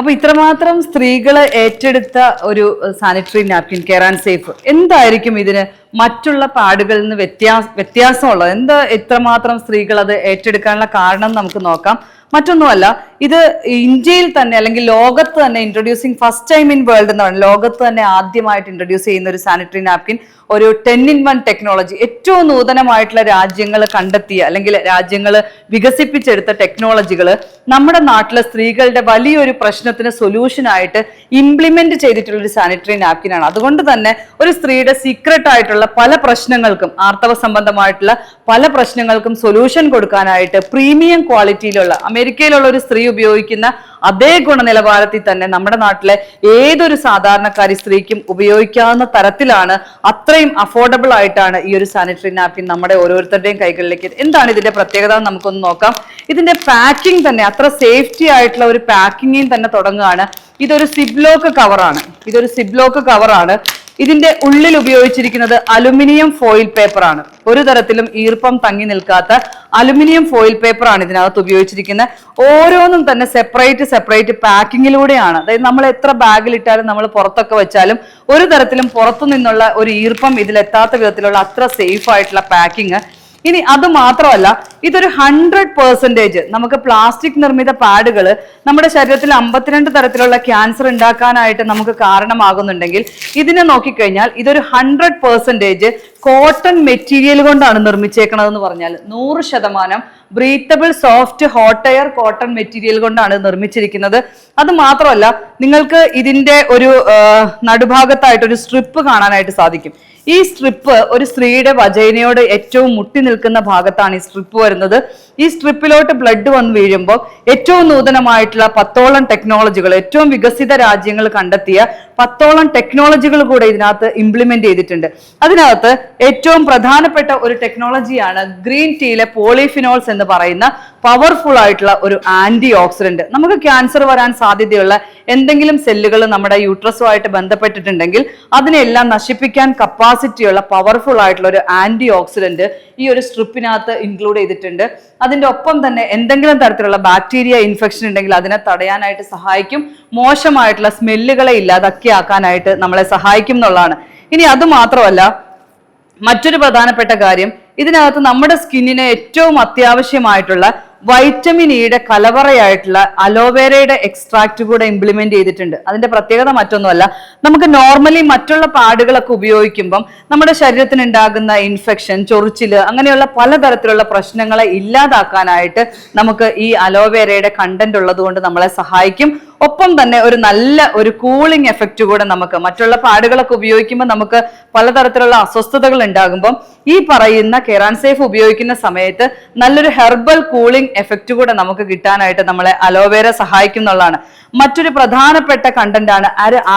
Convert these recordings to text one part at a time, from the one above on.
അപ്പൊ ഇത്രമാത്രം സ്ത്രീകള് ഏറ്റെടുത്ത ഒരു sanitary napkin care and safe എന്തായിരിക്കും ഇതിന് മറ്റുള്ള പാഡുകളിൽ നിന്ന് വ്യത്യാസമുള്ളത്? എന്താ ഇത്രമാത്രം സ്ത്രീകൾ അത് ഏറ്റെടുക്കാനുള്ള കാരണം നമുക്ക് നോക്കാം. മറ്റൊന്നുമല്ല, ഇത് ഇന്ത്യയിൽ തന്നെ അല്ലെങ്കിൽ ലോകത്ത് തന്നെ introducing first time in world എന്ന് പറയുന്നത്, ലോകത്ത് തന്നെ ആദ്യമായിട്ട് ഇൻട്രൊഡ്യൂസ് ചെയ്യുന്ന ഒരു സാനിറ്ററി നാപ്കിൻ, ഒരു 10-in-1 ടെക്നോളജി, ഏറ്റവും നൂതനമായിട്ടുള്ള രാജ്യങ്ങൾ കണ്ടെത്തിയ അല്ലെങ്കിൽ രാജ്യങ്ങൾ വികസിപ്പിച്ചെടുത്ത ടെക്നോളജികൾ നമ്മുടെ നാട്ടിലെ സ്ത്രീകളുടെ വലിയൊരു പ്രശ്നത്തിന് സൊല്യൂഷൻ ആയിട്ട് ഇംപ്ലിമെന്റ് ചെയ്തിട്ടുള്ള ഒരു സാനിറ്ററി നാപ്കിനാണ്. അതുകൊണ്ട് തന്നെ ഒരു സ്ത്രീയുടെ സീക്രട്ട് ആയിട്ടുള്ള പല പ്രശ്നങ്ങൾക്കും, ആർത്തവ സംബന്ധമായിട്ടുള്ള പല പ്രശ്നങ്ങൾക്കും സൊല്യൂഷൻ കൊടുക്കാനായിട്ട് പ്രീമിയം ക്വാളിറ്റിയിലുള്ള, അമേരിക്കയിലുള്ള ഒരു സ്ത്രീ ഉപയോഗിക്കുന്ന അതേ ഗുണനിലവാരത്തിൽ തന്നെ നമ്മുടെ നാട്ടിലെ ഏതൊരു സാധാരണക്കാരി സ്ത്രീക്കും ഉപയോഗിക്കാവുന്ന തരത്തിലാണ്, അത്രയും അഫോർഡബിൾ ആയിട്ടാണ് ഈ ഒരു സാനിറ്ററി നാപ്കിൻ നമ്മുടെ ഓരോരുത്തരുടെയും കൈകളിലേക്ക്. എന്താണ് ഇതിന്റെ പ്രത്യേകത എന്ന് നമുക്കൊന്ന് നോക്കാം. ഇതിന്റെ പാക്കിംഗ് തന്നെ അത്ര സേഫ്റ്റി ആയിട്ടുള്ള ഒരു പാക്കിങ്ങിൽ തന്നെ തുടങ്ങുകയാണ്. ഇതൊരു സിബ്ലോക്ക് കവറാണ്. ഇതിന്റെ ഉള്ളിൽ ഉപയോഗിച്ചിരിക്കുന്നത് അലുമിനിയം ഫോയിൽ പേപ്പർ ആണ്. ഒരു തരത്തിലും ഈർപ്പം തങ്ങി നിൽക്കാത്ത അലുമിനിയം ഫോയിൽ പേപ്പർ ആണ് ഇതിനകത്ത് ഉപയോഗിച്ചിരിക്കുന്നത്. ഓരോന്നും തന്നെ സെപ്പറേറ്റ് പാക്കിങ്ങിലൂടെയാണ്. അതായത് നമ്മൾ എത്ര ബാഗിലിട്ടാലും നമ്മൾ പുറത്തൊക്കെ വെച്ചാലും ഒരു തരത്തിലും പുറത്തു നിന്നുള്ള ഒരു ഈർപ്പം ഇതിലെത്താത്ത വിധത്തിലുള്ള അത്ര സേഫ് ആയിട്ടുള്ള പാക്കിങ്. ഇനി അത് മാത്രമല്ല, ഇതൊരു 100% നമുക്ക് പ്ലാസ്റ്റിക് നിർമ്മിത പാഡുകൾ നമ്മുടെ ശരീരത്തിൽ 52 തരത്തിലുള്ള ക്യാൻസർ ഉണ്ടാക്കാനായിട്ട് നമുക്ക് കാരണമാകുന്നുണ്ടെങ്കിൽ, ഇതിനെ നോക്കിക്കഴിഞ്ഞാൽ ഇതൊരു 100% കോട്ടൺ മെറ്റീരിയൽ കൊണ്ടാണ് നിർമ്മിച്ചേക്കണതെന്ന് പറഞ്ഞാൽ 100% breathable soft hot air cotton material കൊണ്ടാണ് നിർമ്മിച്ചിരിക്കുന്നത്. അത് മാത്രമല്ല, നിങ്ങൾക്ക് ഇതിന്റെ ഒരു നടുഭാഗത്തായിട്ട് ഒരു സ്ട്രിപ്പ് കാണാനായിട്ട് സാധിക്കും. ഈ സ്ട്രിപ്പ് ഒരു സ്ത്രീയുടെ വജൈനയോട് ഏറ്റവും മുട്ടി നിൽക്കുന്ന ഭാഗത്താണ് ഈ സ്ട്രിപ്പ് വരുന്നത്. ഈ സ്ട്രിപ്പിലോട്ട് ബ്ലഡ് വന്ന് വീഴുമ്പോൾ ഏറ്റവും നൂതനമായിട്ടുള്ള 10ഓളം ടെക്നോളജികൾ, ഏറ്റവും വികസിത രാജ്യങ്ങൾ കണ്ടെത്തിയ 10ഓളം ടെക്നോളജികൾ കൂടെ ഇതിനകത്ത് ഇംപ്ലിമെന്റ് ചെയ്തിട്ടുണ്ട്. അതിനകത്ത് ഏറ്റവും പ്രധാനപ്പെട്ട ഒരു ടെക്നോളജിയാണ് ഗ്രീൻ ടീയിലെ പോളിഫിനോൾസ് എന്ന് പറയുന്ന പവർഫുൾ ആയിട്ടുള്ള ഒരു ആന്റി ഓക്സിഡന്റ്. നമുക്ക് ക്യാൻസർ വരാൻ സാധ്യതയുള്ള എന്തെങ്കിലും സെല്ലുകൾ നമ്മുടെ യൂട്രസുമായിട്ട് ബന്ധപ്പെട്ടിട്ടുണ്ടെങ്കിൽ അതിനെല്ലാം നശിപ്പിക്കാൻ കപ്പാസിറ്റിയുള്ള പവർഫുൾ ആയിട്ടുള്ള ഒരു ആന്റി ഓക്സിഡന്റ് ഈ ഒരു സ്ട്രിപ്പിനകത്ത് ഇൻക്ലൂഡ് ചെയ്തിട്ടുണ്ട്. അതിന്റെ ഒപ്പം തന്നെ എന്തെങ്കിലും തരത്തിലുള്ള ബാക്ടീരിയ ഇൻഫെക്ഷൻ ഉണ്ടെങ്കിൽ അതിനെ തടയാനായിട്ട് സഹായിക്കും. മോശമായിട്ടുള്ള സ്മെല്ലുകളെ ഇല്ലാതാക്കിയാക്കാനായിട്ട് നമ്മളെ സഹായിക്കും എന്നുള്ളതാണ്. ഇനി അത് മാത്രമല്ല, മറ്റൊരു പ്രധാനപ്പെട്ട കാര്യം, ഇതിനകത്ത് നമ്മുടെ സ്കിന്നിന് ഏറ്റവും അത്യാവശ്യമായിട്ടുള്ള വൈറ്റമിൻ ഇയുടെ കലവറയായിട്ടുള്ള അലോവേരയുടെ എക്സ്ട്രാക്ട് കൂടെ ഇംപ്ലിമെന്റ് ചെയ്തിട്ടുണ്ട്. അതിന്റെ പ്രത്യേകത മറ്റൊന്നുമല്ല, നമുക്ക് നോർമലി മറ്റുള്ള പാഡുകളൊക്കെ ഉപയോഗിക്കുമ്പം നമ്മുടെ ശരീരത്തിന് ഉണ്ടാകുന്ന ഇൻഫെക്ഷൻ, ചൊറിച്ചില്, അങ്ങനെയുള്ള പലതരത്തിലുള്ള പ്രശ്നങ്ങളെ ഇല്ലാതാക്കാനായിട്ട് നമുക്ക് ഈ അലോവേരയുടെ കണ്ടന്റ് ഉള്ളത് കൊണ്ട് നമ്മളെ സഹായിക്കും. ഒപ്പം തന്നെ ഒരു നല്ല ഒരു കൂളിംഗ് എഫക്റ്റ് കൂടെ നമുക്ക്, മറ്റുള്ള പാഡുകളൊക്കെ ഉപയോഗിക്കുമ്പോൾ നമുക്ക് പലതരത്തിലുള്ള അസ്വസ്ഥതകൾ ഉണ്ടാകുമ്പോൾ ഈ പറയുന്ന കെയർ ആൻഡ് സേഫ് ഉപയോഗിക്കുന്ന സമയത്ത് നല്ലൊരു ഹെർബൽ കൂളിംഗ് എഫക്റ്റ് കൂടെ നമുക്ക് കിട്ടാനായിട്ട് നമ്മളെ അലോവേര സഹായിക്കും എന്നുള്ളതാണ്. മറ്റൊരു പ്രധാനപ്പെട്ട കണ്ടന്റ് ആണ്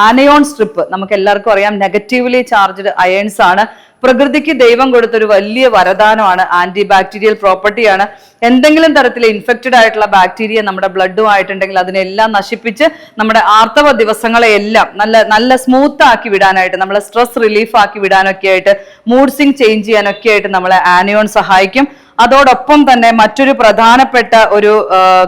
ആനയോൺ സ്ട്രിപ്പ്. നമുക്ക് എല്ലാവർക്കും അറിയാം, നെഗറ്റീവ്ലി ചാർജ്ഡ് അയൺസ് ആണ്. പ്രകൃതിക്ക് ദൈവം കൊടുത്തൊരു വലിയ വരദാനമാണ്, ആന്റി ബാക്ടീരിയൽ പ്രോപ്പർട്ടിയാണ്. എന്തെങ്കിലും തരത്തിൽ ഇൻഫെക്റ്റഡ് ആയിട്ടുള്ള ബാക്ടീരിയ നമ്മുടെ ബ്ലഡുമായിട്ടുണ്ടെങ്കിൽ അതിനെല്ലാം നശിപ്പിച്ച് നമ്മുടെ ആർത്തവ ദിവസങ്ങളെ എല്ലാം നല്ല സ്മൂത്ത് ആക്കി വിടാനായിട്ട്, നമ്മളെ സ്ട്രെസ് റിലീഫ് ആക്കി വിടാനൊക്കെ ആയിട്ട്, മൂഡ് സ്വിംഗ് ചേഞ്ച് ചെയ്യാനൊക്കെ ആയിട്ട് നമ്മളെ ആനയോൺ സഹായിക്കും. അതോടൊപ്പം തന്നെ മറ്റൊരു പ്രധാനപ്പെട്ട ഒരു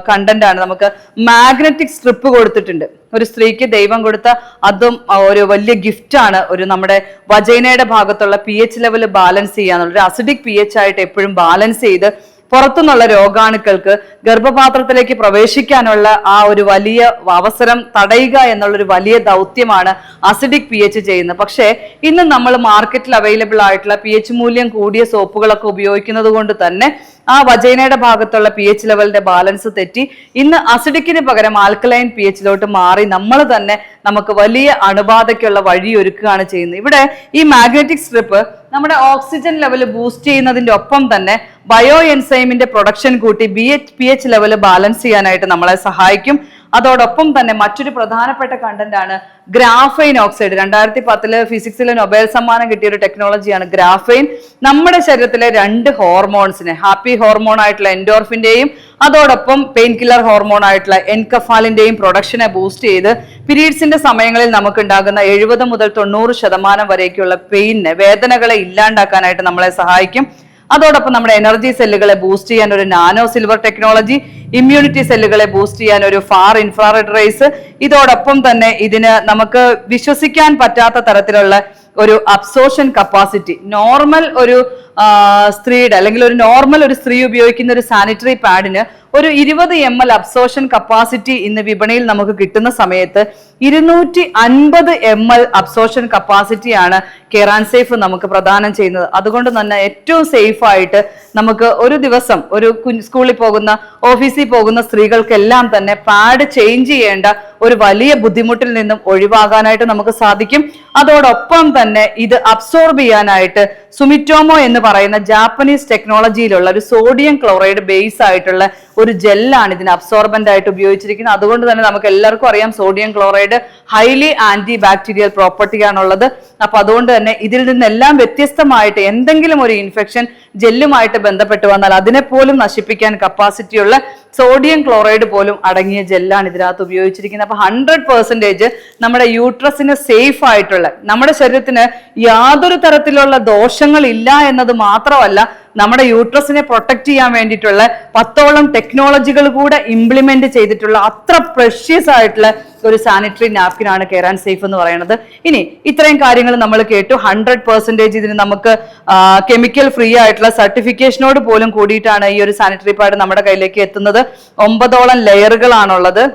കണ്ടന്റ് ആണ്, നമുക്ക് മാഗ്നറ്റിക് സ്ട്രിപ്പ് കൊടുത്തിട്ടുണ്ട്. ഒരു സ്ത്രീക്ക് ദൈവം കൊടുത്ത അതും ഒരു വലിയ ഗിഫ്റ്റ് ആണ്. ഒരു നമ്മുടെ വജൈനയുടെ ഭാഗത്തുള്ള pH ലെവൽ ബാലൻസ് ചെയ്യാന്നുള്ള ഒരു അസിഡിക് pH ആയിട്ട് എപ്പോഴും ബാലൻസ് ചെയ്ത് പുറത്തുനിന്നുള്ള രോഗാണുക്കൾക്ക് ഗർഭപാത്രത്തിലേക്ക് പ്രവേശിക്കാനുള്ള ആ ഒരു വലിയ അവസരം തടയുക എന്നുള്ളൊരു വലിയ ദൗത്യമാണ് അസിഡിക് pH ചെയ്യുന്നത്. പക്ഷേ ഇന്ന് നമ്മൾ മാർക്കറ്റിൽ അവൈലബിൾ ആയിട്ടുള്ള pH മൂല്യം കൂടിയ സോപ്പുകളൊക്കെ ഉപയോഗിക്കുന്നത് കൊണ്ട് തന്നെ ആ വജൈനയുടെ ഭാഗത്തുള്ള pH ലെവലിന്റെ ബാലൻസ് തെറ്റി ഇന്ന് അസിഡിക്കിന് പകരം ആൽക്കലൈൻ pHലോട്ട് മാറി നമ്മൾ തന്നെ നമുക്ക് വലിയ അണുബാധയ്ക്കുള്ള വഴി ഒരുക്കുകയാണ് ചെയ്യുന്നത്. ഇവിടെ ഈ മാഗ്നറ്റിക് സ്ട്രിപ്പ് നമ്മുടെ ഓക്സിജൻ ലെവൽ ബൂസ്റ്റ് ചെയ്യുന്നതിന്റെ ഒപ്പം തന്നെ ബയോ എൻസൈമിന്റെ പ്രൊഡക്ഷൻ കൂട്ടി pH ലെവൽ ബാലൻസ് ചെയ്യാനായിട്ട് നമ്മളെ സഹായിക്കും. അതോടൊപ്പം തന്നെ മറ്റൊരു പ്രധാനപ്പെട്ട കണ്ടന്റ് ആണ് ഗ്രാഫൈൻ ഓക്സൈഡ്. 2010 ഫിസിക്സിൽ നൊബേൽ സമ്മാനം കിട്ടിയ ഒരു ടെക്നോളജിയാണ് ഗ്രാഫൈൻ. നമ്മുടെ ശരീരത്തിലെ 2 ഹോർമോൺസിനെ, ഹാപ്പി ഹോർമോൺ ആയിട്ടുള്ള എൻഡോർഫിന്റെയും അതോടൊപ്പം പെയിൻ കില്ലർ ഹോർമോൺ ആയിട്ടുള്ള എൻകഫാലിന്റെയും പ്രൊഡക്ഷനെ ബൂസ്റ്റ് ചെയ്ത് പീരീഡ്സിന്റെ സമയങ്ങളിൽ നമുക്ക് ഉണ്ടാകുന്ന 70 മുതൽ 90% വരേക്കുള്ള പെയിനെ, വേദനകളെ ഇല്ലാണ്ടാക്കാനായിട്ട് നമ്മളെ സഹായിക്കും. അതോടൊപ്പം നമ്മുടെ എനർജി സെല്ലുകളെ ബൂസ്റ്റ് ചെയ്യാൻ ഒരു നാനോ സിൽവർ ടെക്നോളജി, ഇമ്മ്യൂണിറ്റി സെല്ലുകളെ ബൂസ്റ്റ് ചെയ്യാൻ ഒരു ഫാർ ഇൻഫ്രാറെഡ് റേസ്, ഇതോടൊപ്പം തന്നെ ഇതിന് നമുക്ക് വിശ്വസിക്കാൻ പറ്റാത്ത തരത്തിലുള്ള ഒരു അബ്സോർഷൻ കപ്പാസിറ്റി. നോർമൽ ഒരു സ്ത്രീയുടെ അല്ലെങ്കിൽ ഒരു സ്ത്രീ ഉപയോഗിക്കുന്ന ഒരു സാനിറ്ററി പാഡിന് ഒരു 20 ml അബ്സോർഷൻ കപ്പാസിറ്റി ഇന്ന് വിപണിയിൽ നമുക്ക് കിട്ടുന്ന സമയത്ത് 250 ml അബ്സോർഷൻ കപ്പാസിറ്റിയാണ് കെയർ സേഫ് നമുക്ക് പ്രദാനം ചെയ്യുന്നത്. അതുകൊണ്ട് തന്നെ ഏറ്റവും സേഫ് ആയിട്ട് നമുക്ക് ഒരു ദിവസം ഒരു സ്കൂളിൽ പോകുന്ന, ഓഫീസിൽ പോകുന്ന സ്ത്രീകൾക്കെല്ലാം തന്നെ പാഡ് ചേഞ്ച് ചെയ്യേണ്ട ഒരു വലിയ ബുദ്ധിമുട്ടിൽ നിന്നും ഒഴിവാകാനായിട്ട് നമുക്ക് സാധിക്കും. അതോടൊപ്പം തന്നെ ഇത് അബ്സോർബ് ചെയ്യാനായിട്ട് സുമിറ്റോമോ എന്ന് പറയുന്ന ജാപ്പനീസ് ടെക്നോളജിയിലുള്ള ഒരു സോഡിയം ക്ലോറൈഡ് ബേസ് ആയിട്ടുള്ള ഒരു ജെല്ലാണ് ഇതിന് അബ്സോർബന്റ് ആയിട്ട് ഉപയോഗിച്ചിരിക്കുന്നത്. അതുകൊണ്ട് തന്നെ നമുക്ക് എല്ലാവർക്കും അറിയാം sodium chloride highly anti bacterial പ്രോപ്പർട്ടിയാണുള്ളത്. അപ്പൊ അതുകൊണ്ട് തന്നെ ഇതിൽ നിന്നെല്ലാം വ്യത്യസ്തമായിട്ട് എന്തെങ്കിലും ഒരു ഇൻഫെക്ഷൻ ജെല്ലുമായിട്ട് ബന്ധപ്പെട്ട് വന്നാൽ അതിനെ പോലും നശിപ്പിക്കാൻ കപ്പാസിറ്റിയുള്ള സോഡിയം ക്ലോറൈഡ് പോലും അടങ്ങിയ ജെല്ലാണ് ഇതിനകത്ത് ഉപയോഗിച്ചിരിക്കുന്നത്. അപ്പൊ 100% നമ്മുടെ യൂട്രസിന് സേഫ് ആയിട്ടുള്ള, നമ്മുടെ ശരീരത്തിന് യാതൊരു തരത്തിലുള്ള ദോഷങ്ങൾ ഇല്ല എന്നത് മാത്രമല്ല, നമ്മുടെ യൂട്രസിനെ പ്രൊട്ടക്ട് ചെയ്യാൻ വേണ്ടിയിട്ടുള്ള 10ഓളം ടെക്നോളജികൾ കൂടെ ഇംപ്ലിമെന്റ് ചെയ്തിട്ടുള്ള അത്ര പ്രഷ്യസ് ആയിട്ടുള്ള ഒരു സാനിറ്ററി നാപ്കിൻ ആണ് കെയർ സേഫ് എന്ന് പറയുന്നത്. ഇനി ഇത്രയും കാര്യങ്ങൾ നമ്മൾ കേട്ടു. 100% ഇതിന് നമുക്ക് കെമിക്കൽ ഫ്രീ ആയിട്ടുള്ള സർട്ടിഫിക്കേഷനോട് പോലും കൂടിയിട്ടാണ് ഈ ഒരു സാനിറ്ററി പാഡ് നമ്മുടെ കയ്യിലേക്ക് എത്തുന്നത്. 9ഓളം ലെയറുകളാണുള്ളത്.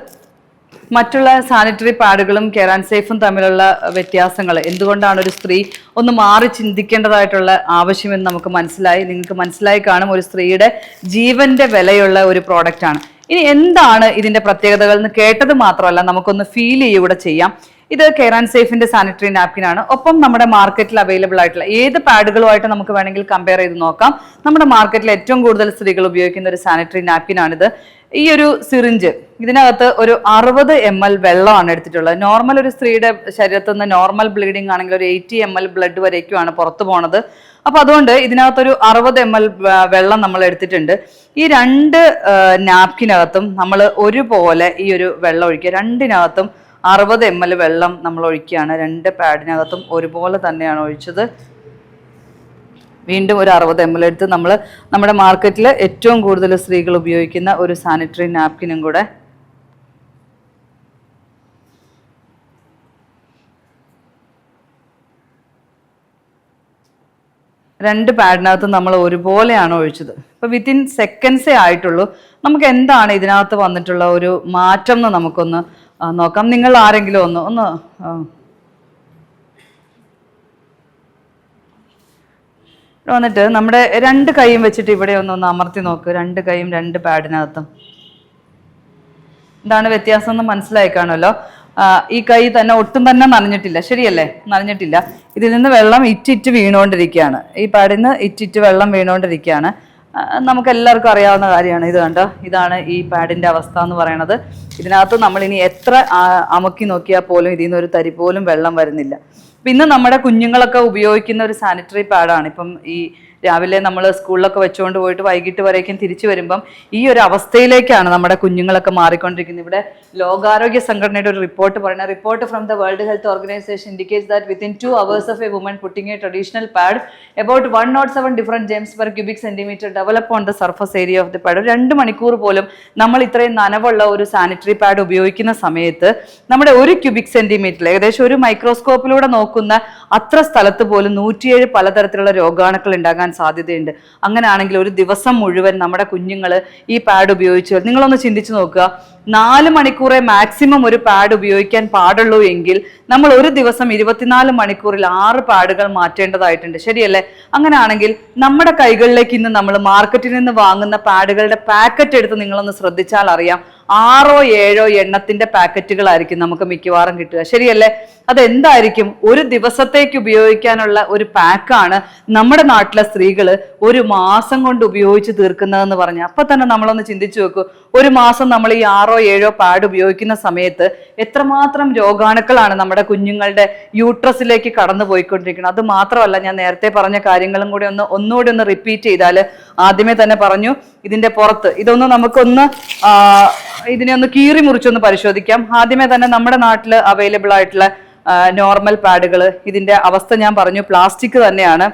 മറ്റുള്ള സാനിറ്ററി പാഡുകളും കെയർ സേഫും തമ്മിലുള്ള വ്യത്യാസങ്ങൾ എന്തുകൊണ്ടാണ് ഒരു സ്ത്രീ ഒന്ന് മാറി ചിന്തിക്കേണ്ടതായിട്ടുള്ള ആവശ്യമെന്ന് നമുക്ക് മനസ്സിലായി. നിങ്ങൾക്ക് മനസ്സിലായി കാണും, ഒരു സ്ത്രീയുടെ ജീവന്റെ വിലയുള്ള ഒരു പ്രോഡക്റ്റ് ആണ്. ഇനി എന്താണ് ഇതിന്റെ പ്രത്യേകതകൾ എന്ന് കേട്ടത് മാത്രമല്ല, നമുക്കൊന്ന് ഫീൽ ചെയ്യുകൂടെ ചെയ്യാം. ഇത് കെയർ സേഫിന്റെ സാനിറ്ററി നാപ്കിൻ ആണ്. ഒപ്പം നമ്മുടെ മാർക്കറ്റിൽ അവൈലബിൾ ആയിട്ടുള്ള ഏത് പാഡുകളുമായിട്ട് നമുക്ക് വേണമെങ്കിൽ കമ്പയർ ചെയ്ത് നോക്കാം. നമ്മുടെ മാർക്കറ്റിൽ ഏറ്റവും കൂടുതൽ സ്ത്രീകൾ ഉപയോഗിക്കുന്ന ഒരു സാനിറ്ററി നാപ്കിൻ ആണിത്. ഈ ഒരു സിറിഞ്ച്, ഇതിനകത്ത് ഒരു 60 ml വെള്ളമാണ് എടുത്തിട്ടുള്ളത്. നോർമൽ ഒരു സ്ത്രീയുടെ ശരീരത്തിൽ നിന്ന് നോർമൽ ബ്ലീഡിംഗ് ആണെങ്കിൽ ഒരു 80 ml ബ്ലഡ് വരേക്കുമാണ് പുറത്തു പോണത്. അപ്പൊ അതുകൊണ്ട് ഇതിനകത്തൊരു 60 ml വെള്ളം നമ്മൾ എടുത്തിട്ടുണ്ട്. ഈ 2 നാപ്കിനകത്തും നമ്മൾ ഒരുപോലെ ഈ ഒരു വെള്ളം ഒഴിക്കുക. രണ്ടിനകത്തും 60 ml വെള്ളം നമ്മൾ ഒഴിക്കുകയാണ്. 2 പാഡിനകത്തും ഒരുപോലെ തന്നെയാണ് ഒഴിച്ചത്. വീണ്ടും ഒരു 60 ml എടുത്ത് നമ്മൾ നമ്മുടെ മാർക്കറ്റിൽ ഏറ്റവും കൂടുതൽ സ്ത്രീകൾ ഉപയോഗിക്കുന്ന ഒരു സാനിറ്ററി നാപ്കിനും കൂടെ രണ്ട് പാഡിനകത്ത് നമ്മൾ ഒരുപോലെയാണ് ഒഴിച്ചത്. ഇപ്പൊ വിത്തിൻ സെക്കൻഡ്സേ ആയിട്ടുള്ളൂ. നമുക്ക് എന്താണ് ഇതിനകത്ത് വന്നിട്ടുള്ള ഒരു മാറ്റം എന്ന് നമുക്കൊന്ന് നോക്കാം. നിങ്ങൾ ആരെങ്കിലും ഒന്ന് വന്നിട്ട് നമ്മുടെ 2 കൈയും വെച്ചിട്ട് ഇവിടെ ഒന്ന് അമർത്തി നോക്ക്. 2 കൈയും 2 പാഡിനകത്തും എന്താണ് വ്യത്യാസം എന്ന് മനസ്സിലായി കാണുമല്ലോ. ഈ കൈ തന്നെ ഒട്ടും തന്നെ നനഞ്ഞിട്ടില്ല, ശരിയല്ലേ? നനഞ്ഞിട്ടില്ല. ഇതിൽ നിന്ന് വെള്ളം ഇറ്റിറ്റ് വീണുകൊണ്ടിരിക്കുകയാണ്. ഈ പാഡിൽ നിന്ന് ഇറ്റിറ്റ് വെള്ളം വീണുകൊണ്ടിരിക്കുകയാണ്. നമുക്ക് എല്ലാവർക്കും അറിയാവുന്ന കാര്യമാണ്. ഇത് കണ്ടോ, ഇതാണ് ഈ പാഡിന്റെ അവസ്ഥ എന്ന് പറയുന്നത്. ഇതിനകത്ത് നമ്മൾ ഇനി എത്ര അമുക്കി നോക്കിയാൽ പോലും ഇതിൽ നിന്ന് ഒരു തരി പോലും വെള്ളം വരുന്നില്ല. പിന്നെ നമ്മുടെ കുഞ്ഞുങ്ങളൊക്കെ ഉപയോഗിക്കുന്ന ഒരു സാനിറ്ററി പാഡാണ്. ഇപ്പം ഈ രാവിലെ നമ്മൾ സ്കൂളിലൊക്കെ വെച്ചുകൊണ്ട് പോയിട്ട് വൈകിട്ട് വരേക്കും തിരിച്ചു വരുമ്പം ഈ ഒരു അവസ്ഥയിലേക്കാണ് നമ്മുടെ കുഞ്ഞുങ്ങളൊക്കെ മാറിക്കൊണ്ടിരിക്കുന്നത്. ഇവിടെ ലോകാരോഗ്യ സംഘടനയുടെ ഒരു റിപ്പോർട്ട് പറയുന്ന report from the world health organisation indicates that within 2 hours of a woman putting a traditional pad about 107 different germs per cubic centimeter develop on the surface area of the pad. 2 മണിക്കൂർ പോലും നമ്മൾ ഇത്രയും നനവുള്ള ഒരു sanitary pad ഉപയോഗിക്കുന്ന സമയത്ത് നമ്മുടെ 1 cubic സെന്റിമീറ്ററിൽ ഏകദേശം ഒരു മൈക്രോസ്കോപ്പിലൂടെ നോക്കുന്ന അത്ര സ്ഥലത്ത് പോലും 107 പലതരത്തിലുള്ള രോഗാണുക്കൾ ഉണ്ടാകാൻ സാധ്യതയുണ്ട്. അങ്ങനെയാണെങ്കിൽ ഒരു ദിവസം മുഴുവൻ നമ്മുടെ കുഞ്ഞുങ്ങൾ ഈ പാഡ് ഉപയോഗിച്ച്, നിങ്ങളൊന്ന് ചിന്തിച്ചു നോക്കുക, 4 മണിക്കൂറേ മാക്സിമം ഒരു പാഡ് ഉപയോഗിക്കാൻ പാടുള്ളൂ എങ്കിൽ നമ്മൾ ഒരു ദിവസം 24 മണിക്കൂറിൽ 6 പാഡുകൾ മാറ്റേണ്ടതായിട്ടുണ്ട്, ശരിയല്ലേ? അങ്ങനെയാണെങ്കിൽ നമ്മുടെ കൈകളിലേക്ക് ഇന്ന് നമ്മൾ മാർക്കറ്റിൽ നിന്ന് വാങ്ങുന്ന പാഡുകളുടെ പാക്കറ്റ് എടുത്ത് നിങ്ങളൊന്ന് ശ്രദ്ധിച്ചാൽ അറിയാം, 6 or 7 എണ്ണത്തിന്റെ പാക്കറ്റുകളായിരിക്കും നമുക്ക് മിക്കവാറും കിട്ടുക, ശരിയല്ലേ? അതെന്തായിരിക്കും? ഒരു ദിവസത്തേക്ക് ഉപയോഗിക്കാനുള്ള ഒരു പാക്കാണ് നമ്മുടെ നാട്ടിലെ സ്ത്രീകൾ ഒരു മാസം കൊണ്ട് ഉപയോഗിച്ച് തീർക്കുന്നതെന്ന് പറഞ്ഞാൽ അപ്പൊ തന്നെ നമ്മളൊന്ന് ചിന്തിച്ചു നോക്കൂ. ഒരു മാസം നമ്മൾ ഈ 6 or 7 പാഡ് ഉപയോഗിക്കുന്ന സമയത്ത് എത്രമാത്രം രോഗാണുക്കളാണ് നമ്മുടെ കുഞ്ഞുങ്ങളുടെ യൂട്രസിലേക്ക് കടന്നു പോയിക്കൊണ്ടിരിക്കുന്നത്. അത് മാത്രമല്ല, ഞാൻ നേരത്തെ പറഞ്ഞ കാര്യങ്ങളും കൂടി ഒന്നുകൂടി ഒന്ന് റിപ്പീറ്റ് ചെയ്താൽ, ആദ്യമേ തന്നെ പറഞ്ഞു ഇതിന്റെ പുറത്ത് ഇതൊന്ന് നമുക്കൊന്ന് ഇതിനെ ഒന്ന് കീറി മുറിച്ചൊന്ന് പരിശോധിക്കാം. ആദ്യമേ തന്നെ നമ്മുടെ നാട്ടിൽ അവൈലബിൾ ആയിട്ടുള്ള നോർമൽ പാഡുകൾ, ഇതിന്റെ അവസ്ഥ ഞാൻ പറഞ്ഞു, പ്ലാസ്റ്റിക് തന്നെയാണ്.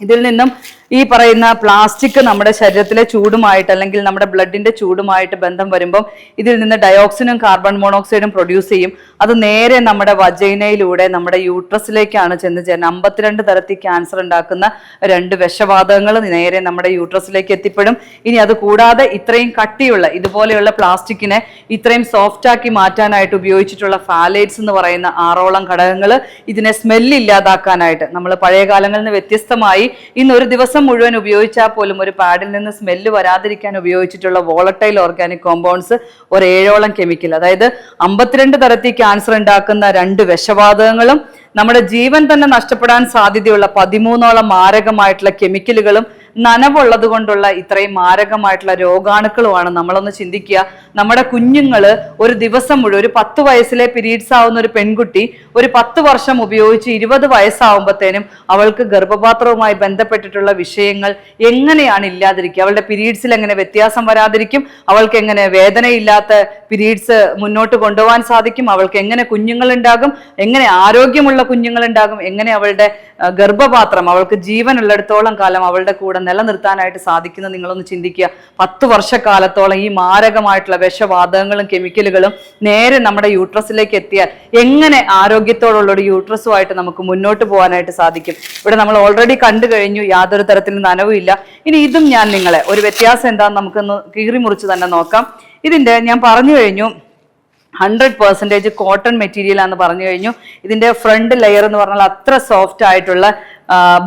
ഇതിൽ നിന്നും ഈ പറയുന്ന പ്ലാസ്റ്റിക് നമ്മുടെ ശരീരത്തിലെ ചൂടുമായിട്ട് അല്ലെങ്കിൽ നമ്മുടെ ബ്ലഡിന്റെ ചൂടുമായിട്ട് ബന്ധം വരുമ്പം ഇതിൽ നിന്ന് ഡയോക്സിനും കാർബൺ മോണോക്സൈഡും പ്രൊഡ്യൂസ് ചെയ്യും. അത് നേരെ നമ്മുടെ വജൈനയിലൂടെ നമ്മുടെ യൂട്രസിലേക്കാണ് ചെന്ന് ചേരുന്നത്. 52 തരത്തിൽ ക്യാൻസർ ഉണ്ടാക്കുന്ന 2 വിഷവാതകങ്ങൾ നേരെ നമ്മുടെ യൂട്രസിലേക്ക് എത്തിപ്പെടും. ഇനി അത് കൂടാതെ ഇത്രയും കട്ടിയുള്ള ഇതുപോലെയുള്ള പ്ലാസ്റ്റിക്കിനെ ഇത്രയും സോഫ്റ്റ് ആക്കി മാറ്റാനായിട്ട് ഉപയോഗിച്ചിട്ടുള്ള ഫാലേറ്റ്സ് എന്ന് പറയുന്ന 6ഓളം ഘടകങ്ങൾ ഇതിനെ സ്മെല്ല് ഇല്ലാതാക്കാനായിട്ട് നമ്മൾ പഴയ കാലങ്ങളിൽ നിന്ന് വ്യത്യസ്തമായി ഇന്ന് ഒരു ദിവസം മുഴുവൻ ഉപയോഗിച്ചാൽ പോലും ഒരു പാഡിൽ നിന്ന് സ്മെല്ല് വരാതിരിക്കാൻ ഉപയോഗിച്ചിട്ടുള്ള വോളട്ടൈൽ ഓർഗാനിക് കോമ്പൗണ്ട്സ് ഒരു 7ഓളം കെമിക്കൽ, അതായത് 52 തരത്തിൽ ക്യാൻസർ ഉണ്ടാക്കുന്ന 2 വിഷവാതകങ്ങളും നമ്മുടെ ജീവൻ തന്നെ നഷ്ടപ്പെടാൻ സാധ്യതയുള്ള 13ഓളം മാരകമായിട്ടുള്ള കെമിക്കലുകളും നനവുള്ളത് കൊണ്ടുള്ള ഇത്രയും മാരകമായിട്ടുള്ള രോഗാണുക്കളുമാണ്. നമ്മളൊന്ന് ചിന്തിക്കുക, നമ്മുടെ കുഞ്ഞുങ്ങള് ഒരു ദിവസം മുഴുവൻ, ഒരു 10 വയസ്സിലെ പീരീഡ്സ് ആവുന്ന ഒരു പെൺകുട്ടി ഒരു 10 വർഷം ഉപയോഗിച്ച് 20 വയസ്സാവുമ്പോഴത്തേനും അവൾക്ക് ഗർഭപാത്രവുമായി ബന്ധപ്പെട്ടിട്ടുള്ള വിഷയങ്ങൾ എങ്ങനെയാണ് ഇല്ലാതിരിക്കുക? അവളുടെ പീരീഡ്സിൽ എങ്ങനെ വ്യത്യാസം വരാതിരിക്കും? അവൾക്ക് എങ്ങനെ വേദനയില്ലാത്ത പീരീഡ്സ് മുന്നോട്ട് കൊണ്ടുപോകാൻ സാധിക്കും? അവൾക്ക് എങ്ങനെ കുഞ്ഞുങ്ങൾ ഉണ്ടാകും? എങ്ങനെ ആരോഗ്യമുള്ള കുഞ്ഞുങ്ങൾ ഉണ്ടാകും? എങ്ങനെ അവളുടെ ഗർഭപാത്രം അവൾക്ക് ജീവനുള്ളിടത്തോളം കാലം അവളുടെ കൂടെ നിലനിർത്താനായിട്ട് സാധിക്കുന്നത്? നിങ്ങളൊന്ന് ചിന്തിക്കുക. 10 വർഷക്കാലത്തോളം ഈ മാരകമായിട്ടുള്ള വിഷവാതകങ്ങളും കെമിക്കലുകളും നേരെ നമ്മുടെ യൂട്രസിലേക്ക് എത്തിയാൽ എങ്ങനെ ആരോഗ്യത്തോടുള്ള ഒരു യൂട്രസുമായിട്ട് നമുക്ക് മുന്നോട്ട് പോകാനായിട്ട് സാധിക്കും? ഇവിടെ നമ്മൾ ഓൾറെഡി കണ്ടു കഴിഞ്ഞു, യാതൊരു തരത്തിലും നനവില്ല. ഇനി ഇതും ഞാൻ നിങ്ങളെ ഒരു വ്യത്യാസം എന്താണെന്ന് നമുക്കൊന്ന് കീറി മുറിച്ച് തന്നെ നോക്കാം. ഇതിന്റെ ഞാൻ പറഞ്ഞു കഴിഞ്ഞു 100% കോട്ടൺ മെറ്റീരിയൽ ആണെന്ന് പറഞ്ഞു കഴിഞ്ഞു. ഇതിന്റെ ഫ്രണ്ട് ലെയർ എന്ന് പറഞ്ഞാൽ അത്ര സോഫ്റ്റ് ആയിട്ടുള്ള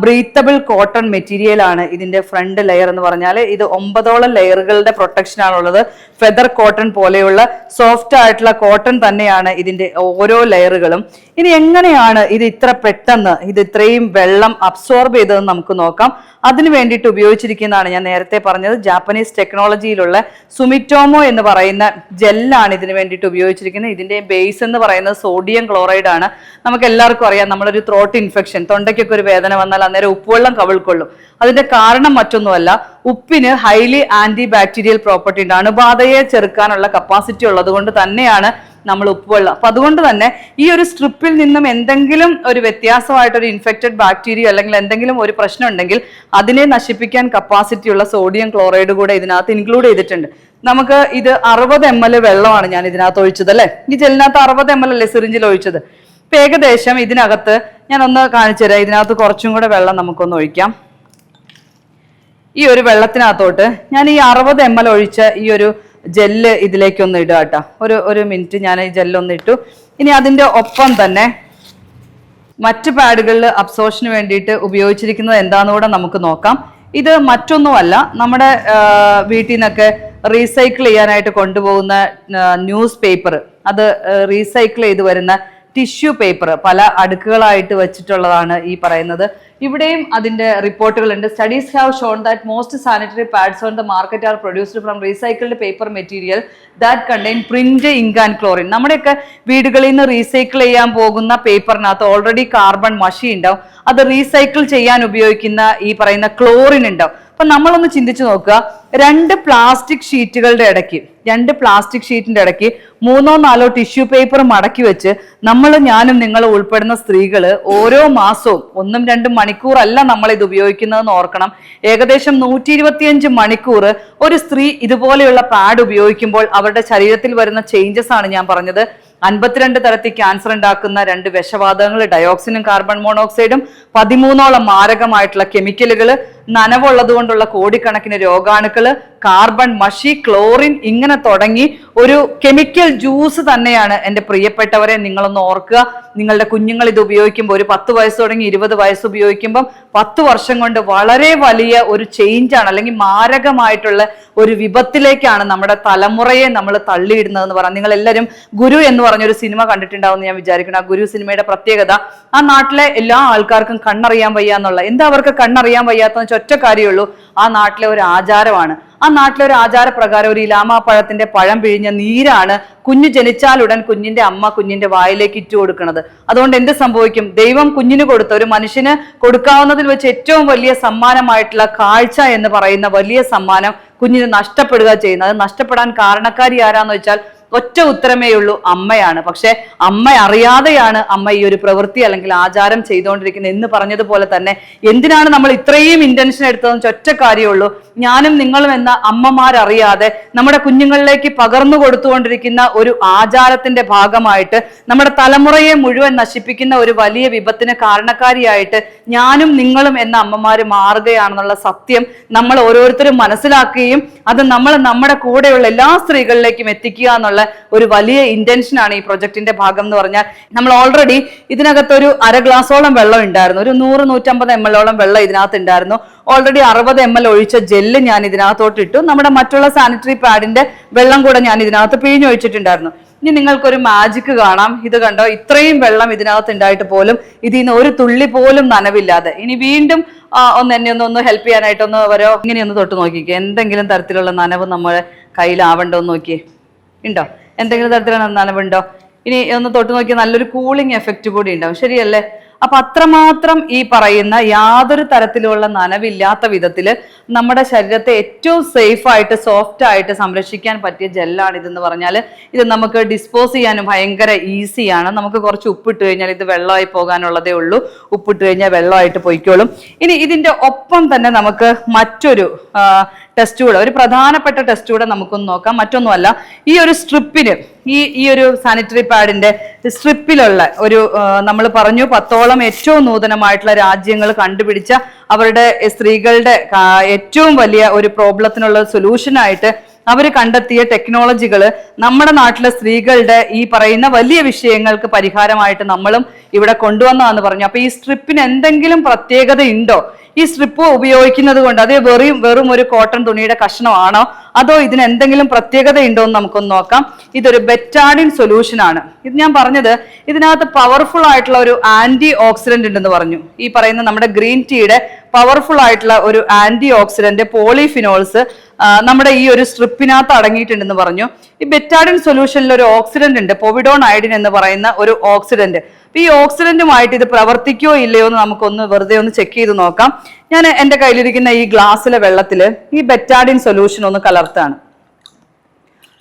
ബ്രീത്തബിൾ കോട്ടൺ മെറ്റീരിയൽ ആണ് ഇതിന്റെ ഫ്രണ്ട് ലെയർ എന്ന് പറഞ്ഞാൽ. ഇത് 9ഓളം ലെയറുകളുടെ പ്രൊട്ടക്ഷൻ ആണുള്ളത്. ഫെദർ കോട്ടൺ പോലെയുള്ള സോഫ്റ്റ് ആയിട്ടുള്ള കോട്ടൺ തന്നെയാണ് ഇതിന്റെ ഓരോ ലെയറുകളും. ഇനി എങ്ങനെയാണ് ഇത് ഇത്ര പെട്ടെന്ന് ഇത് ഇത്രയും വെള്ളം അബ്സോർബ് ചെയ്തതെന്ന് നമുക്ക് നോക്കാം. അതിന് വേണ്ടിയിട്ട് ഉപയോഗിച്ചിരിക്കുന്നതാണ് ഞാൻ നേരത്തെ പറഞ്ഞത് ജാപ്പനീസ് ടെക്നോളജിയിലുള്ള സുമിറ്റോമോ എന്ന് പറയുന്ന ജെല്ലാണ് ഇതിന് വേണ്ടിയിട്ട് ഉപയോഗിച്ചിരിക്കുന്നത്. ഇതിന്റെ ബേസ് എന്ന് പറയുന്നത് സോഡിയം ക്ലോറൈഡ് ആണ്. നമുക്ക് എല്ലാവർക്കും അറിയാം, നമ്മളൊരു ത്രോട്ട് ഇൻഫെക്ഷൻ, തൊണ്ടയ്ക്കൊക്കെ ഒരു വേദന വന്നാൽ അന്നേരം ഉപ്പുവെള്ളം കവിൾക്കൊള്ളും. അതിന്റെ കാരണം മറ്റൊന്നുമല്ല, ഉപ്പിന് ഹൈലി ആന്റി ബാക്ടീരിയൽ പ്രോപ്പർട്ടി ഉണ്ട്. അണുബാധയെ ചെറുക്കാനുള്ള കപ്പാസിറ്റി ഉള്ളത് കൊണ്ട് തന്നെയാണ് നമ്മൾ ഉപ്പുവെള്ളം. അപ്പൊ അതുകൊണ്ട് തന്നെ ഈ ഒരു സ്ട്രിപ്പിൽ നിന്നും എന്തെങ്കിലും ഒരു വ്യത്യാസമായിട്ടൊരു ഇൻഫെക്റ്റഡ് ബാക്ടീരിയ അല്ലെങ്കിൽ എന്തെങ്കിലും ഒരു പ്രശ്നം ഉണ്ടെങ്കിൽ അതിനെ നശിപ്പിക്കാൻ കപ്പാസിറ്റി ഉള്ള സോഡിയം ക്ലോറൈഡ് കൂടെ ഇതിനകത്ത് ഇൻക്ലൂഡ് ചെയ്തിട്ടുണ്ട്. നമുക്ക് ഇത് 60 ml വെള്ളമാണ് ഞാൻ ഇതിനകത്ത് ഒഴിച്ചത് അല്ലെ. ഈ ജെല്ലിനകത്ത് 60 ml അല്ലേ സിറിഞ്ചിൽ ഒഴിച്ചത്. ഇപ്പൊ ഏകദേശം ഇതിനകത്ത് ഞാൻ ഒന്ന് കാണിച്ചു തരാം. ഇതിനകത്ത് കുറച്ചും കൂടെ വെള്ളം നമുക്കൊന്ന് ഒഴിക്കാം. ഈ ഒരു വെള്ളത്തിനകത്തോട്ട് ഞാൻ ഈ 60 ml ഒഴിച്ച ഈ ഒരു ജെല്ല് ഇതിലേക്കൊന്ന് ഇടുക കേട്ടോ. ഒരു മിനിറ്റ് ഞാൻ ഈ ജെല്ലൊന്ന് ഇട്ടു. ഇനി അതിന്റെ ഒപ്പം തന്നെ മറ്റ് പാഡുകളിൽ അബ്സോർഷന് വേണ്ടിയിട്ട് ഉപയോഗിച്ചിരിക്കുന്നത് എന്താണെന്ന് കൂടെ നമുക്ക് നോക്കാം. ഇത് മറ്റൊന്നുമല്ല, നമ്മുടെ വീട്ടിൽ നിന്നൊക്കെ റീസൈക്കിൾ ചെയ്യാനായിട്ട് കൊണ്ടുപോകുന്ന ന്യൂസ് പേപ്പർ, അത് റീസൈക്കിൾ ചെയ്ത് വരുന്ന ടിഷ്യൂ പേപ്പർ പല അടുക്കുകളായിട്ട് വെച്ചിട്ടുള്ളതാണ് ഈ പറയുന്നത്. ഇവിടെയും അതിന്റെ റിപ്പോർട്ടുകളുണ്ട്. Studies have shown that most sanitary pads on the market are produced from recycled paper material that contain print, ink and chlorine. നമ്മുടെയൊക്കെ വീടുകളിൽ നിന്ന് റീസൈക്കിൾ ചെയ്യാൻ പോകുന്ന പേപ്പറിനകത്ത് ഓൾറെഡി കാർബൺ മഷി ഉണ്ടാവും. അത് റീസൈക്കിൾ ചെയ്യാൻ ഉപയോഗിക്കുന്ന ഈ പറയുന്ന ക്ലോറിൻ ഉണ്ടാവും. അപ്പൊ നമ്മളൊന്ന് ചിന്തിച്ചു നോക്കുക, 2 പ്ലാസ്റ്റിക് ഷീറ്റുകളുടെ ഇടയ്ക്ക്, 2 പ്ലാസ്റ്റിക് ഷീറ്റിന്റെ ഇടയ്ക്ക് 3-4 ടിഷ്യൂ പേപ്പർ മടക്കി വെച്ച് ഞാനും നിങ്ങളും ഉൾപ്പെടുന്ന സ്ത്രീകള് ഓരോ മാസവും 1-2 മണിക്കൂറല്ല നമ്മൾ ഇത് ഉപയോഗിക്കുന്നതെന്ന് ഓർക്കണം. ഏകദേശം 125 മണിക്കൂർ ഒരു സ്ത്രീ ഇതുപോലെയുള്ള പാഡ് ഉപയോഗിക്കുമ്പോൾ അവരുടെ ശരീരത്തിൽ വരുന്ന ചേഞ്ചസ് ആണ് ഞാൻ പറഞ്ഞത്. 52 തരത്തിൽ ക്യാൻസർ ഉണ്ടാക്കുന്ന 2 വിഷവാതകങ്ങൾ, ഡയോക്സിനും കാർബൺ മോണോക്സൈഡും, 13ഓളം മാരകമായിട്ടുള്ള കെമിക്കലുകൾ, നനവുള്ളത് കൊണ്ടുള്ള കോടിക്കണക്കിന് രോഗാണുക്കള്, കാർബൺ മഷി, ക്ലോറിൻ, ഇങ്ങനെ തുടങ്ങി ഒരു കെമിക്കൽ ജ്യൂസ് തന്നെയാണ്. എൻ്റെ പ്രിയപ്പെട്ടവരെ, നിങ്ങളൊന്ന് ഓർക്കുക, നിങ്ങളുടെ കുഞ്ഞുങ്ങൾ ഇത് ഉപയോഗിക്കുമ്പോൾ ഒരു 10 വയസ്സ് തുടങ്ങി 20 വയസ്സ് ഉപയോഗിക്കുമ്പം 10 വർഷം കൊണ്ട് വളരെ വലിയ ഒരു ചേഞ്ചാണ്, അല്ലെങ്കിൽ മാരകമായിട്ടുള്ള ഒരു വിപത്തിലേക്കാണ് നമ്മുടെ തലമുറയെ നമ്മൾ തള്ളിയിടുന്നതെന്ന് പറയാം. നിങ്ങൾ എല്ലാവരും ഗുരു എന്ന് പറഞ്ഞൊരു സിനിമ കണ്ടിട്ടുണ്ടാവുമെന്ന് ഞാൻ വിചാരിക്കണം. ആ ഗുരു സിനിമയുടെ പ്രത്യേകത, ആ നാട്ടിലെ എല്ലാ ആൾക്കാർക്കും കണ്ണറിയാൻ വയ്യ എന്നുള്ള. എന്താ അവർക്ക് കണ്ണറിയാൻ വയ്യാത്ത ഒറ്റ കാര്യമുള്ളൂ, ആ നാട്ടിലെ ഒരു ആചാരമാണ്. ആ നാട്ടിലെ ഒരു ആചാരപ്രകാരം ഒരു ഇലാമാപ്പഴത്തിന്റെ പഴം പിഴിഞ്ഞ നീരാണ് കുഞ്ഞ് ജനിച്ചാലുടൻ കുഞ്ഞിന്റെ അമ്മ കുഞ്ഞിന്റെ വായിലേക്ക് ഇറ്റു കൊടുക്കുന്നത്. അതുകൊണ്ട് എന്ത് സംഭവിക്കും? ദൈവം കുഞ്ഞിന് കൊടുത്ത, ഒരു മനുഷ്യന് കൊടുക്കാവുന്നതിൽ വെച്ച് ഏറ്റവും വലിയ സമ്മാനമായിട്ടുള്ള കാഴ്ച എന്ന് പറയുന്ന വലിയ സമ്മാനം കുഞ്ഞിന് നഷ്ടപ്പെടുക ചെയ്യുന്നത്. അത് നഷ്ടപ്പെടാൻ കാരണക്കാരി ആരാന്ന് വെച്ചാൽ ഒറ്റ ഉത്തരമേ ഉള്ളൂ, അമ്മയാണ്. പക്ഷെ അമ്മ അറിയാതെയാണ് അമ്മ ഈ ഒരു പ്രവൃത്തി അല്ലെങ്കിൽ ആചാരം ചെയ്തുകൊണ്ടിരിക്കുന്നത് എന്ന് പറഞ്ഞതുപോലെ തന്നെ എന്തിനാണ് നമ്മൾ ഇത്രയും ഇന്റൻഷൻ എടുത്തതെന്ന് ഒറ്റ കാര്യമുള്ളൂ, ഞാനും നിങ്ങളും എന്ന അമ്മമാരറിയാതെ നമ്മുടെ കുഞ്ഞുങ്ങളിലേക്ക് പകർന്നു കൊടുത്തുകൊണ്ടിരിക്കുന്ന ഒരു ആചാരത്തിന്റെ ഭാഗമായിട്ട് നമ്മുടെ തലമുറയെ മുഴുവൻ നശിപ്പിക്കുന്ന ഒരു വലിയ വിപത്തിന് കാരണക്കാരിയായിട്ട് ഞാനും നിങ്ങളും എന്ന അമ്മമാര് മാറുകയാണെന്നുള്ള സത്യം നമ്മൾ ഓരോരുത്തരും മനസ്സിലാക്കുകയും അത് നമ്മൾ നമ്മുടെ കൂടെയുള്ള എല്ലാ സ്ത്രീകളിലേക്കും എത്തിക്കുക എന്നുള്ള ഒരു വലിയ ഇന്റൻഷനാണ് ഈ പ്രൊജക്ടിന്റെ ഭാഗം എന്ന് പറഞ്ഞാൽ. നമ്മൾ ഓൾറെഡി ഇതിനകത്തൊരു 1/2 ഗ്ലാസോളം വെള്ളം ഉണ്ടായിരുന്നു, ഒരു 100-150 ml വെള്ളം ഇതിനകത്ത് ഉണ്ടായിരുന്നു. ഓൾറെഡി 60 ml ഒഴിച്ച ജെല്ല് ഞാൻ ഇതിനകത്തോട്ട് ഇട്ടു. നമ്മുടെ മറ്റുള്ള സാനിറ്ററി പാഡിന്റെ വെള്ളം കൂടെ ഞാൻ ഇതിനകത്ത് പിഴിഞ്ഞൊഴിച്ചിട്ടുണ്ടായിരുന്നു. ഇനി നിങ്ങൾക്കൊരു മാജിക് കാണാം. ഇത് കണ്ടോ, ഇത്രയും വെള്ളം ഇതിനകത്ത് ഉണ്ടായിട്ട് പോലും ഇതിൽ നിന്ന് ഒരു തുള്ളി പോലും നനവില്ലാതെ. ഇനി വീണ്ടും എന്നെ ഒന്ന് ഹെൽപ്പ് ചെയ്യാനായിട്ട് ഒന്ന് വരോ, ഇങ്ങനെയൊന്ന് തൊട്ട് നോക്കിക്കേ, എന്തെങ്കിലും തരത്തിലുള്ള നനവ് നമ്മുടെ കയ്യിലാവണ്ടോ എന്ന് നോക്കിയേ, ഉണ്ടോ? എന്തെങ്കിലും തരത്തിലുള്ള നനവുണ്ടോ? ഇനി ഒന്ന് തൊട്ട് നോക്കിയാൽ നല്ലൊരു കൂളിംഗ് എഫക്റ്റ് കൂടി ഉണ്ടാവും, ശരിയല്ലേ? അപ്പൊ അത്രമാത്രം ഈ പറയുന്ന യാതൊരു തരത്തിലുള്ള നനവില്ലാത്ത വിധത്തില് നമ്മുടെ ശരീരത്തെ ഏറ്റവും സേഫ് ആയിട്ട് സോഫ്റ്റ് ആയിട്ട് സംരക്ഷിക്കാൻ പറ്റിയ ജെല്ലാണ് ഇതെന്ന് പറഞ്ഞാൽ. ഇത് നമുക്ക് ഡിസ്പോസ് ചെയ്യാനും ഭയങ്കര ഈസിയാണ്. നമുക്ക് കുറച്ച് ഉപ്പിട്ട് കഴിഞ്ഞാൽ ഇത് വെള്ളമായി പോകാനുള്ളതേ ഉള്ളൂ. ഉപ്പിട്ട് കഴിഞ്ഞാൽ വെള്ളമായിട്ട് പൊയ്ക്കോളും. ഇനി ഇതിന്റെ ഒപ്പം തന്നെ നമുക്ക് മറ്റൊരു ടെസ്റ്റ് കൂടെ, ഒരു പ്രധാനപ്പെട്ട ടെസ്റ്റ് കൂടെ നമുക്കൊന്ന് നോക്കാം. മറ്റൊന്നുമല്ല, ഈ ഒരു സ്ട്രിപ്പിന്, ഈ ഒരു സാനിറ്ററി പാഡിന്റെ സ്ട്രിപ്പിലുള്ള ഒരു നമ്മൾ പറഞ്ഞു 10ഓളം ഏറ്റവും നൂതനമായിട്ടുള്ള രാജ്യങ്ങൾ കണ്ടുപിടിച്ച അവരുടെ സ്ത്രീകളുടെ ഏറ്റവും വലിയ ഒരു പ്രോബ്ലത്തിനുള്ള സൊല്യൂഷനായിട്ട് അവർ കണ്ടെത്തിയ ടെക്നോളജികൾ നമ്മുടെ നാട്ടിലെ സ്ത്രീകളുടെ ഈ പറയുന്ന വലിയ വിഷയങ്ങൾക്ക് പരിഹാരമായിട്ട് നമ്മളും ഇവിടെ കൊണ്ടുവന്നതാന്ന് പറഞ്ഞു. അപ്പൊ ഈ സ്ട്രിപ്പിന് എന്തെങ്കിലും പ്രത്യേകത ഉണ്ടോ? ഈ സ്ട്രിപ്പ് ഉപയോഗിക്കുന്നത് കൊണ്ട് അത് വെറും ഒരു കോട്ടൺ തുണിയുടെ കഷ്ണമാണോ, അതോ ഇതിന് എന്തെങ്കിലും പ്രത്യേകത ഉണ്ടോ എന്ന് നമുക്കൊന്ന് നോക്കാം. ഇതൊരു ബെറ്റാഡിൻ സൊല്യൂഷൻ ആണ്. ഇത് ഞാൻ പറഞ്ഞത് ഇതിനകത്ത് പവർഫുൾ ആയിട്ടുള്ള ഒരു ആന്റി ഓക്സിഡന്റ് ഉണ്ടെന്ന് പറഞ്ഞു. ഈ പറയുന്ന നമ്മുടെ ഗ്രീൻ ടീയുടെ പവർഫുൾ ആയിട്ടുള്ള ഒരു ആന്റി ഓക്സിഡന്റ് പോളിഫിനോൾസ് നമ്മുടെ ഈ ഒരു സ്ട്രിപ്പിനകത്ത് അടങ്ങിയിട്ടുണ്ടെന്ന് പറഞ്ഞു. ഈ ബെറ്റാഡിൻ സൊല്യൂഷനിൽ ഒരു ഓക്സിഡന്റ് ഉണ്ട്, പോവിഡോൺ അയഡിൻ എന്ന് പറയുന്ന ഒരു ഓക്സിഡന്റ്. ഈ ഓക്സിഡന്റുമായിട്ട് ഇത് പ്രവർത്തിക്കോ ഇല്ലയോ എന്ന് നമുക്കൊന്ന് വെറുതെ ഒന്ന് ചെക്ക് ചെയ്ത് നോക്കാം. ഞാൻ എൻ്റെ കയ്യിലിരിക്കുന്ന ഈ ഗ്ലാസ്സിലെ വെള്ളത്തില് ഈ ബെറ്റാഡിൻ സൊല്യൂഷൻ ഒന്ന് കലർത്താണ്.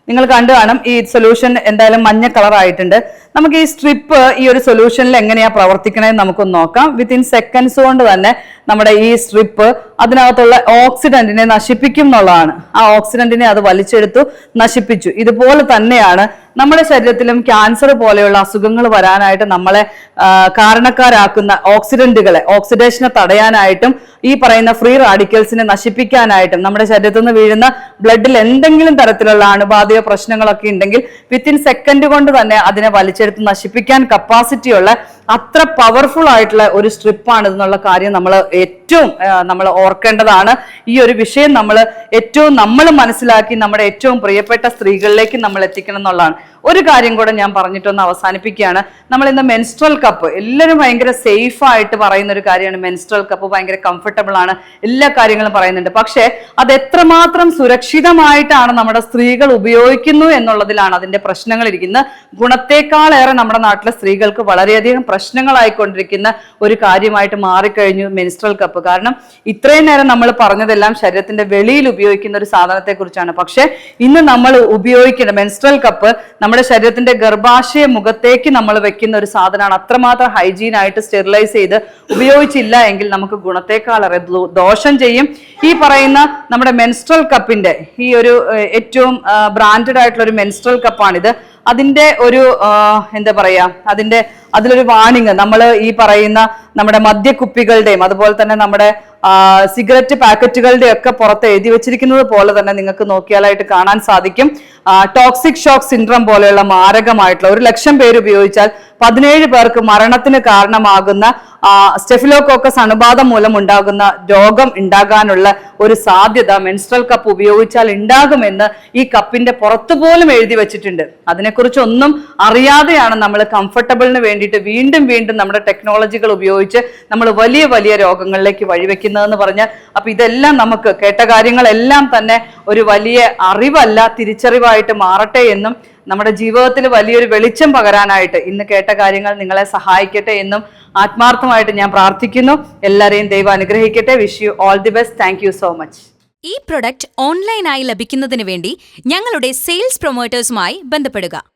നിങ്ങൾ കണ്ടു കാണും, ഈ സൊല്യൂഷൻ എന്തായാലും മഞ്ഞ കളർ ആയിട്ടുണ്ട്. നമുക്ക് ഈ സ്ട്രിപ്പ് ഈ ഒരു സൊല്യൂഷനിൽ എങ്ങനെയാ പ്രവർത്തിക്കണേന്ന് നമുക്കൊന്ന് നോക്കാം. വിത്തിൻ സെക്കൻഡ്സ് കൊണ്ട് തന്നെ നമ്മുടെ ഈ സ്ട്രിപ്പ് അതിനകത്തുള്ള ഓക്സിഡന്റിനെ നശിപ്പിക്കും എന്നുള്ളതാണ്. ആ ഓക്സിഡന്റിനെ അത് വലിച്ചെടുത്തു, നശിപ്പിച്ചു. ഇതുപോലെ തന്നെയാണ് നമ്മുടെ ശരീരത്തിലും ക്യാൻസർ പോലെയുള്ള അസുഖങ്ങൾ വരാനായിട്ട് നമ്മളെ കാരണക്കാരാക്കുന്ന ഓക്സിഡന്റുകളെ, ഓക്സിഡേഷനെ തടയാനായിട്ടും ഈ പറയുന്ന ഫ്രീ റാഡിക്കൽസിനെ നശിപ്പിക്കാനായിട്ടും നമ്മുടെ ശരീരത്തിൽ നിന്ന് വീഴുന്ന ബ്ലഡിൽ എന്തെങ്കിലും തരത്തിലുള്ള അണുബാധയോ പ്രശ്നങ്ങളൊക്കെ ഉണ്ടെങ്കിൽ വിത്തിൻ സെക്കൻഡ് കൊണ്ട് തന്നെ അതിനെ വലിച്ചെടുത്ത് നശിപ്പിക്കാൻ കപ്പാസിറ്റിയുള്ള അത്ര പവർഫുൾ ആയിട്ടുള്ള ഒരു സ്ട്രിപ്പാണ് ഇതെന്നുള്ള കാര്യം നമ്മൾ ഓർക്കേണ്ടതാണ്. ഈ ഒരു വിഷയം നമ്മൾ മനസ്സിലാക്കി നമ്മുടെ ഏറ്റവും പ്രിയപ്പെട്ട സ്ത്രീകളിലേക്ക് നമ്മൾ എത്തിക്കണം എന്നുള്ളതാണ്. ഒരു കാര്യം കൂടെ ഞാൻ പറഞ്ഞിട്ടൊന്ന് അവസാനിപ്പിക്കുകയാണ്. നമ്മൾ ഇന്ന് മെൻസ്ട്രൽ കപ്പ് എല്ലാവരും ഭയങ്കര സേഫ് ആയിട്ട് പറയുന്ന ഒരു കാര്യമാണ്. മെൻസ്ട്രൽ കപ്പ് ഭയങ്കര കംഫർട്ടബിൾ ആണ്, എല്ലാ കാര്യങ്ങളും പറയുന്നുണ്ട്. പക്ഷെ അത് എത്രമാത്രം സുരക്ഷിതമായിട്ടാണ് നമ്മുടെ സ്ത്രീകൾ ഉപയോഗിക്കുന്നു എന്നുള്ളതിലാണ് അതിന്റെ പ്രശ്നങ്ങൾ ഇരിക്കുന്നത്. ഗുണത്തെക്കാളേറെ നമ്മുടെ നാട്ടിലെ സ്ത്രീകൾക്ക് വളരെയധികം പ്രശ്നങ്ങളായിക്കൊണ്ടിരിക്കുന്ന ഒരു കാര്യമായിട്ട് മാറിക്കഴിഞ്ഞു മെൻസ്ട്രൽ കപ്പ്. കാരണം ഇത്രയും നേരം നമ്മൾ പറഞ്ഞതെല്ലാം ശരീരത്തിന്റെ വെളിയിൽ ഉപയോഗിക്കുന്ന ഒരു സാധനത്തെ കുറിച്ചാണ്. പക്ഷെ ഇന്ന് നമ്മൾ ഉപയോഗിക്കുന്ന മെൻസ്ട്രൽ കപ്പ് നമ്മുടെ ശരീരത്തിന്റെ ഗർഭാശയ മുഖത്തേക്ക് നമ്മൾ വെക്കുന്ന ഒരു സാധനമാണ്. അത്രമാത്രം ഹൈജീൻ ആയിട്ട് സ്റ്റെറിലൈസ് ചെയ്ത് ഉപയോഗിച്ചില്ല എങ്കിൽ നമുക്ക് ഗുണത്തെക്കാളേറെ ദോഷം ചെയ്യും. ഈ പറയുന്ന നമ്മുടെ മെൻസ്ട്രൽ കപ്പിന്റെ ഈ ഒരു ഏറ്റവും ബ്രാൻഡഡ് ആയിട്ടുള്ള ഒരു മെൻസ്ട്രൽ കപ്പാണിത്. അതിന്റെ ഒരു എന്താ പറയാ, അതിലൊരു വാണിംഗ് നമ്മൾ ഈ പറയുന്ന നമ്മുടെ മദ്യക്കുപ്പികളുടെയും അതുപോലെ തന്നെ നമ്മുടെ സിഗരറ്റ് പാക്കറ്റുകളുടെ ഒക്കെ പുറത്ത് എഴുതി വെച്ചിരിക്കുന്നത് പോലെ തന്നെ നിങ്ങൾക്ക് നോക്കിയാലായിട്ട് കാണാൻ സാധിക്കും. ടോക്സിക് ഷോക്ക് സിൻഡ്രോം പോലെയുള്ള മാരകമായിട്ടുള്ള 1,00,000 പേര് ഉപയോഗിച്ചാൽ 17 പേർക്ക് മരണത്തിന് കാരണമാകുന്ന സ്റ്റെഫിലോകോക്കസ് അണുബാധ മൂലം ഉണ്ടാകുന്ന രോഗം ഉണ്ടാകാനുള്ള ഒരു സാധ്യത മെൻസ്ട്രൽ കപ്പ് ഉപയോഗിച്ചാൽ ഉണ്ടാകുമെന്ന് ഈ കപ്പിന്റെ പുറത്തു പോലും എഴുതി വെച്ചിട്ടുണ്ട്. അതിനെക്കുറിച്ചൊന്നും അറിയാതെയാണ് നമ്മൾ കംഫർട്ടബിളിന് വേണ്ടിയിട്ട് വീണ്ടും നമ്മുടെ ടെക്നോളജികൾ ഉപയോഗിച്ച് നമ്മൾ വലിയ വലിയ രോഗങ്ങളിലേക്ക് വഴിവെക്കുന്നതെന്ന് പറഞ്ഞാൽ. അപ്പൊ ഇതെല്ലാം നമുക്ക് കേട്ട കാര്യങ്ങളെല്ലാം തന്നെ ഒരു വലിയ അറിവല്ല, തിരിച്ചറിവായിട്ട് മാറട്ടെ എന്നും നമ്മുടെ ജീവിതത്തിൽ വലിയൊരു വെളിച്ചം പകരാനായിട്ട് ഇന്ന് കേട്ട കാര്യങ്ങൾ നിങ്ങളെ സഹായിക്കട്ടെ എന്നും ആത്മാർത്ഥമായിട്ട് ഞാൻ പ്രാർത്ഥിക്കുന്നു. എല്ലാവരെയും ദൈവം അനുഗ്രഹിക്കട്ടെ. Wish you all the best. Thank you so much. ഈ പ്രൊഡക്റ്റ് ഓൺലൈനായി ലഭിക്കുന്നതിന് വേണ്ടി ഞങ്ങളുടെ സെയിൽസ് പ്രൊമോട്ടേഴ്സുമായി ബന്ധപ്പെടുക.